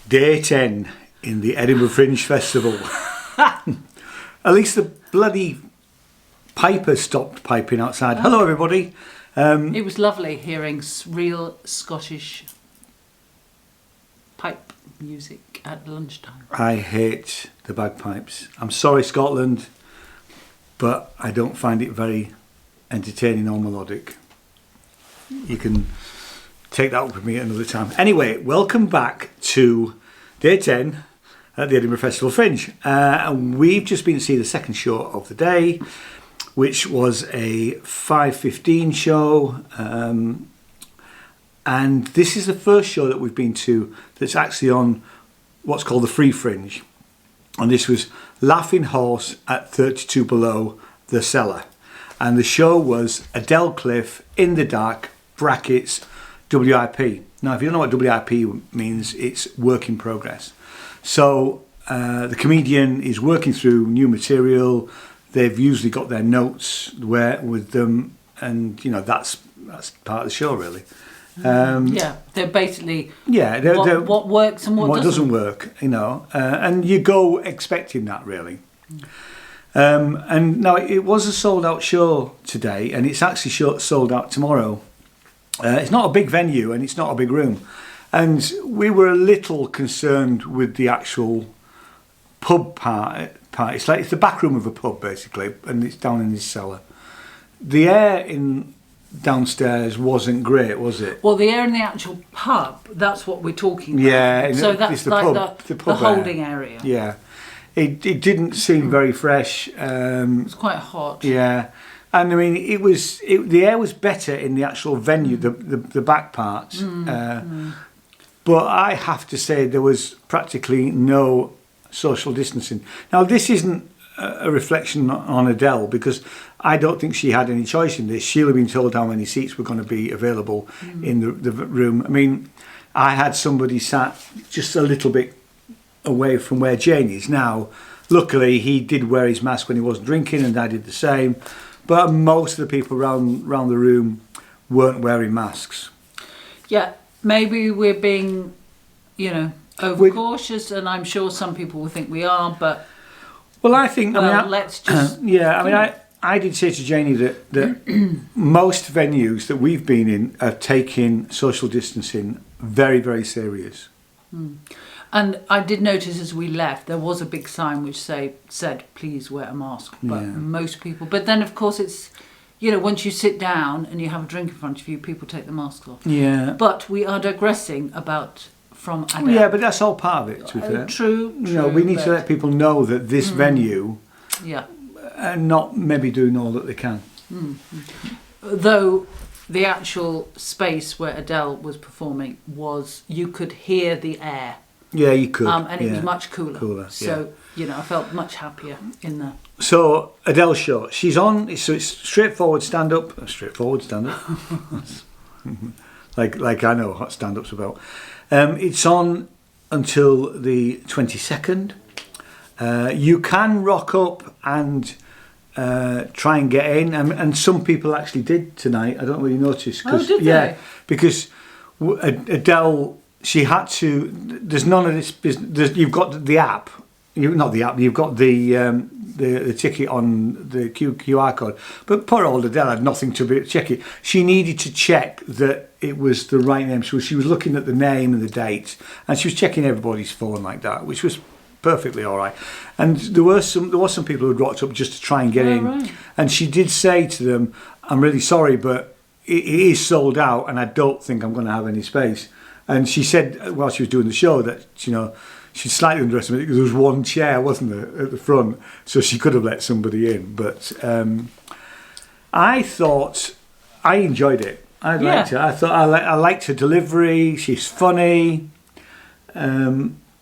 Day 10 in the Edinburgh Fringe Festival. At least the bloody pipers stopped piping outside. Hello, everybody. It was lovely hearing real Scottish pipe music at lunchtime. I hate the bagpipes. I'm sorry, Scotland, but I don't find it very entertaining or melodic. You can take that up with me at another time. Anyway, welcome back to Day 10 at the Edinburgh Festival Fringe. And we've just been to see the second show of the day, which was a 5:15 show. And this is the first show that we've been to that's actually on what's called the Free Fringe. And this was Laughing Horse at 32 Below the Cellar. And the show was Adele Cliff in the Dark brackets WIP. Now, if you don't know what WIP means, it's work in progress. So the comedian is working through new material. They've usually got their notes with them, and you know that's part of the show, really. They're basically they're what works and what doesn't work, you know, and you go expecting that, really. And now it was a sold out show today, and it's actually sold out tomorrow. It's not a big venue and it's not a big room, and we were a little concerned with the actual pub part. It's like it's the back room of a pub basically, and it's down in this cellar. The air in downstairs wasn't great, was it? Well, the air in the actual pub, that's what we're talking about. Yeah, so that's the like pub, the holding area. Yeah, it didn't seem very fresh. It was quite hot. Yeah. And I mean, the air was better in the actual venue, the back parts. But I have to say there was practically no social distancing. Now, this isn't a reflection on Adele, because I don't think she had any choice in this. She'll have been told how many seats were going to be available in the room. I mean, I had somebody sat just a little bit away from where Jane is. Now, luckily, he did wear his mask when he wasn't drinking, and I did the same. But most of the people around the room weren't wearing masks. Yeah, maybe we're being, overcautious, and I'm sure some people will think we are. But I think let's just I did say to Janie that most venues that we've been in are taking social distancing very, very serious. And I did notice as we left, there was a big sign which said, please wear a mask. But most people... But then, of course, it's... once you sit down and you have a drink in front of you, people take the masks off. Yeah. But we are digressing from Adele. Yeah, but that's all part of it, to be fair. True. We need to let people know that this venue... Yeah. And not maybe doing all that they can. Though... The actual space where Adele was performing you could hear the air. Yeah, you could. And it was much cooler. So, I felt much happier in there. So, Adele's show. She's on, so it's straightforward stand-up. like I know what stand-up's about. It's on until the 22nd. You can rock up and... try and get in, and some people actually did tonight. I don't really notice. Did they? Because Adele, she had to. There's none of this business. You've got the app. Not the app. You've got the ticket on the QR code. But poor old Adele had nothing to check it. She needed to check that it was the right name. So she was looking at the name and the date, and she was checking everybody's phone like that, which was perfectly all right. And there was some people who had rocked up just to try and get in. Right. And she did say to them, "I'm really sorry, but it is sold out, and I don't think I'm going to have any space." And she said while she was doing the show that she slightly underestimated because there was one chair, wasn't there, at the front, so she could have let somebody in. But I thought I enjoyed it. I liked it. I thought I liked her delivery. She's funny.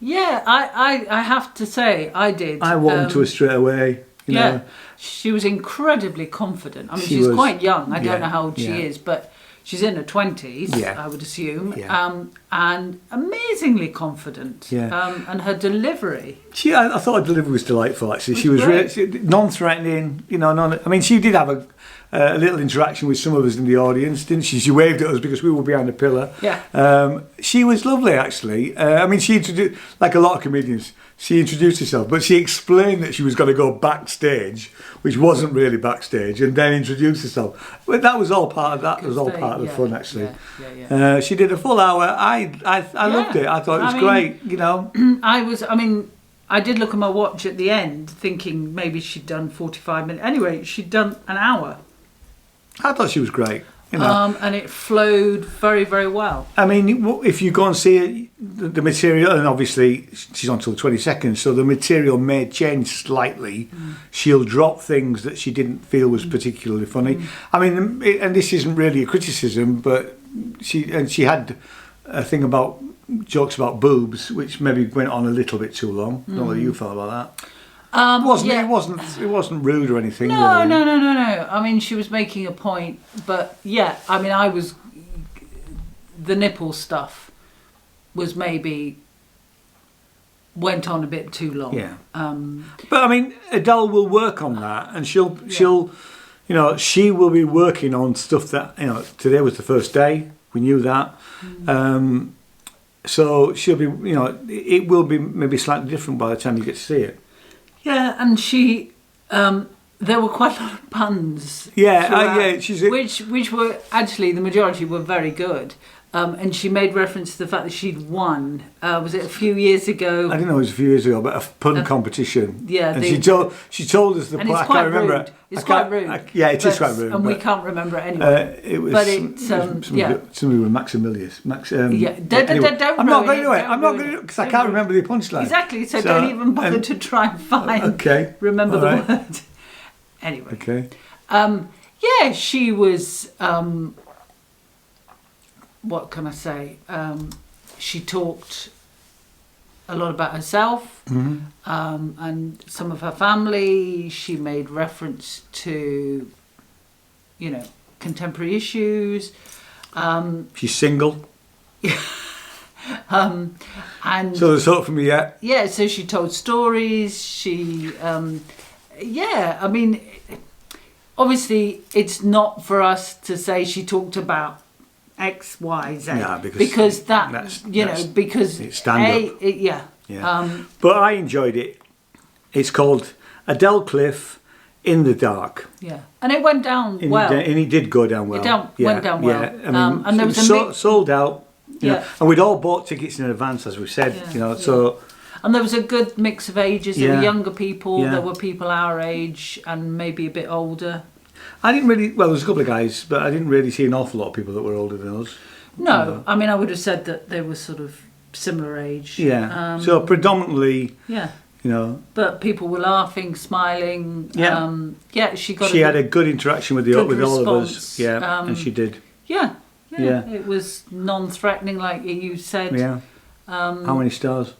Yeah, I have to say, I did. I warmed to her straight away. You know. She was incredibly confident. I mean, she's quite young. I don't know how old she is, but she's in her 20s, I would assume. Yeah. And amazingally confident. Yeah. And her delivery. I thought her delivery was delightful, actually. She was really non-threatening. I mean, she did have a little interaction with some of us in the audience, didn't she? She waved at us because we were behind a pillar. Yeah. She was lovely, actually. I mean, she introduced, like a lot of comedians, she introduced herself, but she explained that she was going to go backstage, which wasn't really backstage, and then introduce herself. But that was all part of that. Was all part of the fun, actually. Yeah. She did a full hour. I loved it. I thought it was great. You know. I did look at my watch at the end, thinking maybe she'd done 45 minutes. Anyway, she'd done an hour. I thought she was great. You know. And it flowed very, very well. I mean, if you go and see it, the material, and obviously she's on till the 22nd, so the material may change slightly. She'll drop things that she didn't feel was particularly funny. I mean, and this isn't really a criticism, but she had a thing about jokes about boobs, which maybe went on a little bit too long. I don't know what you felt about that. It wasn't rude or anything. No, really. no. I mean, she was making a point, but yeah, I mean, the nipple stuff was maybe went on a bit too long. Yeah. But I mean, Adele will work on that, and she'll, you know, she will be working on stuff that, you know, today was the first day. We knew that. So she'll be, you know, it will be maybe slightly different by the time you get to see it. Yeah, and she, there were quite a lot of puns. Yeah, which were actually, the majority were very good. And she made reference to the fact that she'd won. Was it a few years ago? I didn't know it was a few years ago, but a pun competition. Yeah, and she told us the pun. I can't remember it. It's quite rude. It is quite rude. And we can't remember it anyway. It was. But it's somebody with Maximilius. Don't. I'm not going to do it. I'm not going to because I can't remember the punchline. Exactly. So don't even bother to try and find. Okay. Remember the word. Anyway. Okay. Yeah, she was. What can I say? She talked a lot about herself and some of her family. She made reference to, you know, contemporary issues. She's single. And so there's hope for me yet. Yeah, so she told stories. She, I mean, obviously it's not for us to say she talked about X, Y, Z. Yeah, because because it's stand up. Yeah. But I enjoyed it. It's called Adele Cliff in the Dark. Yeah, and it went down well. And it did go down well. Went down well. Yeah, I mean, and there was sold out. You know, and we'd all bought tickets in advance, as we said. You know, so. And there was a good mix of ages. There were younger people. Yeah. There were people our age and maybe a bit older. I didn't really. Well, there was a couple of guys, but I didn't really see an awful lot of people that were older than us. No, I mean, I would have said that they were sort of similar age. Yeah. So predominantly. Yeah. You know. But people were laughing, smiling. Yeah. She had a good interaction with all of us. Yeah. And she did. Yeah. It was non-threatening, like you said. Yeah. How many stars?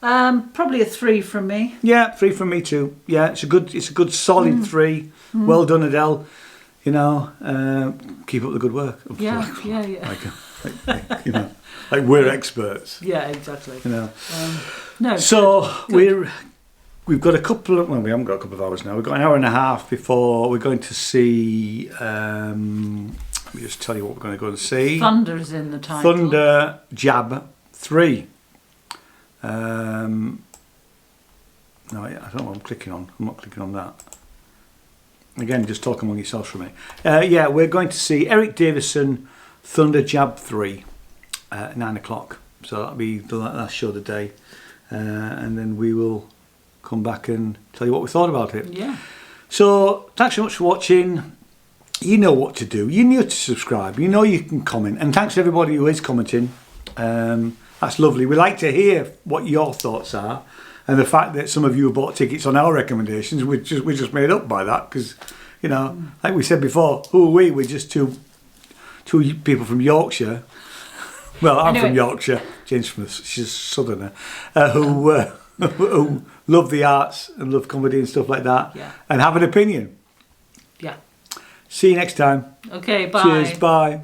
Probably a 3 from me. Yeah, 3 from me too. Yeah, it's a good solid 3. Well done, Adele. You know, keep up the good work. Yeah. Like, you know, like we're experts. Yeah, exactly. You know. No. So we've got a couple of. Well, we haven't got a couple of hours now. We've got an hour and a half before we're going to see. Let me just tell you what we're going to go and see. Thunder's in the title. Thunder Jab 3. No, I don't know what I'm clicking on. I'm not clicking on that. Again, just talk among yourselves for me. We're going to see Eric Davison, Thunder Jab 3 at 9 o'clock. So that'll be the last show of the day. And then we will come back and tell you what we thought about it. Yeah. So thanks so much for watching. You know what to do. You know to subscribe. You know you can comment. And thanks to everybody who is commenting. That's lovely. We like to hear what your thoughts are, and the fact that some of you have bought tickets on our recommendations, we're just made up by that because, you know, like we said before, who are we? We're just two people from Yorkshire. Well, I'm from Yorkshire. Jane's she's a southerner who love the arts and love comedy and stuff like that, and have an opinion. Yeah. See you next time. Okay. Bye. Cheers. Bye.